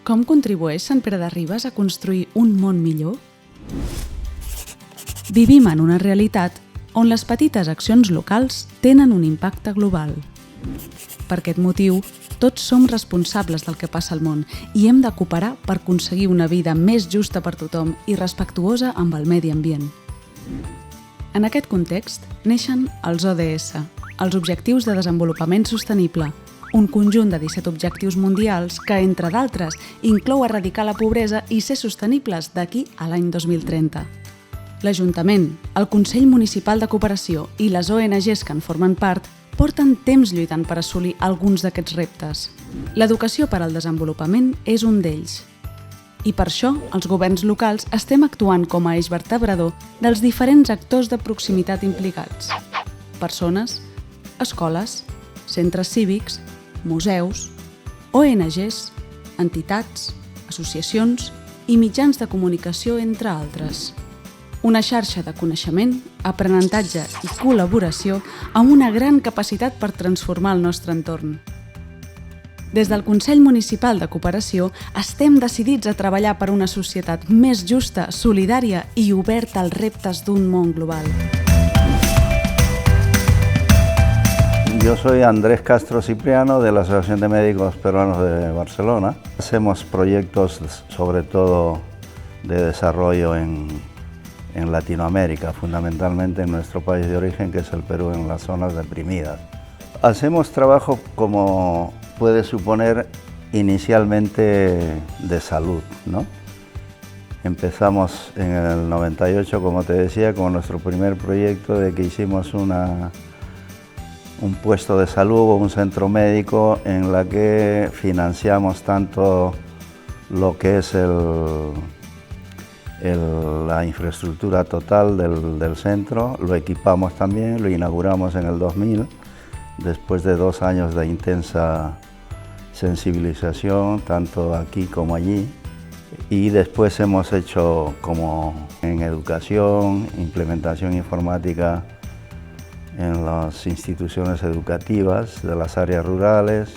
Com contribueix Sant Pere de Ribes a construir un món millor? Vivim en una realitat on les petites accions locals tenen un impacte global. Per aquest motiu, tots som responsables del que passa al món i hem de cooperar per aconseguir una vida més justa per tothom i respectuosa amb el medi ambient. En aquest context, neixen els ODS, els Objectius de Desenvolupament Sostenible, un conjunt de 17 objectius mundials que, entre d'altres, inclou erradicar la pobresa i ser sostenibles d'aquí a l'any 2030. L'Ajuntament, el Consell Municipal de Cooperació i les ONGs que en formen part porten temps lluitant per assolir alguns d'aquests reptes. L'educació per al desenvolupament és un d'ells. I per això, els governs locals estem actuant com a eix vertebrador dels diferents actors de proximitat implicats. Persones, escoles, centres cívics, museus, ONGs, entitats, associacions i mitjans de comunicació, entre altres. Una xarxa de coneixement, aprenentatge i col·laboració amb una gran capacitat per transformar el nostre entorn. Des del Consell Municipal de Cooperació estem decidits a treballar per una societat més justa, solidària i oberta als reptes d'un món global. Yo soy Andrés Castro Cipriano de la Asociación de Médicos Peruanos de Barcelona. Hacemos proyectos sobre todo de desarrollo en Latinoamérica, fundamentalmente en nuestro país de origen, que es el Perú, en las zonas deprimidas. Hacemos trabajo, como puede suponer, inicialmente de salud, ¿no? Empezamos en el 98, como te decía, con nuestro primer proyecto de que hicimos un puesto de salud o un centro médico en la que financiamos tanto lo que es la infraestructura total del centro, lo equipamos también, lo inauguramos en el 2000, después de 2 años de intensa sensibilización, tanto aquí como allí, y después hemos hecho, como en educación, implementación informática en las instituciones educativas de las áreas rurales,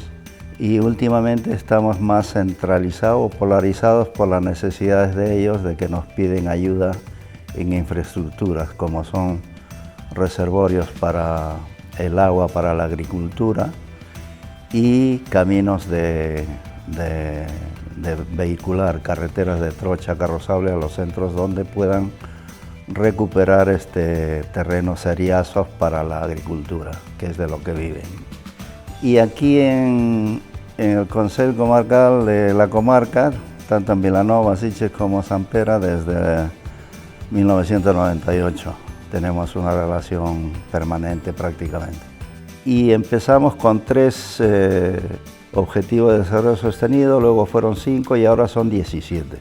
y últimamente estamos más centralizados o polarizados por las necesidades de ellos, de que nos piden ayuda en infraestructuras como son reservorios para el agua para la agricultura y caminos de vehicular, carreteras de trocha carrozable a los centros donde puedan recuperar terrenos seriazos para la agricultura, que es de lo que viven. Y aquí en el Consejo Comarcal de la comarca, tanto en Vilanova, Sitges como Sant Pere, desde 1998 tenemos una relación permanente prácticamente. Y empezamos con 3 objetivos de desarrollo sostenido, luego fueron 5 y ahora son 17.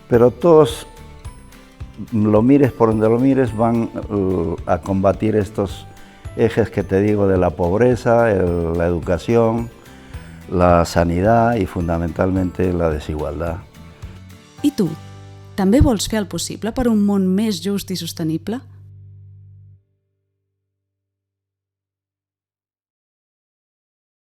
Pero todos, lo mires por donde lo mires, van a combatir estos ejes que te digo de la pobreza, la educación, la sanidad i fundamentalmente la desigualtat. I tu, també vols fer el possible per un món més just i sostenible?